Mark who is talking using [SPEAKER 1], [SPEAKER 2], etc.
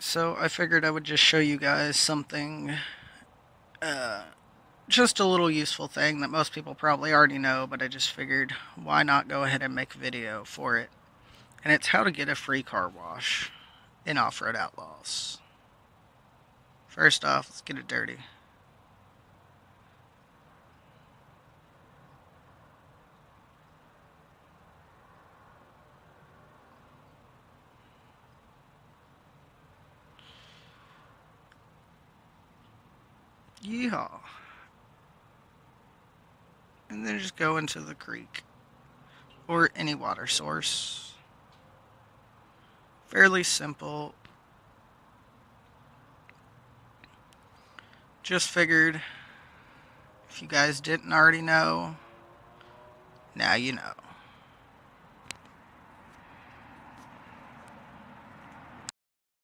[SPEAKER 1] So I figured I would just show you guys something, uh, just a little useful thing that most people probably already know, but I just figured why not go ahead and make a video for it. And it's how to get a free car wash in Offroad Outlaws. First off, let's get it dirty. Yeehaw. And then just go into the creek or any water source. Fairly simple. Just figured if you guys didn't already know, now you know.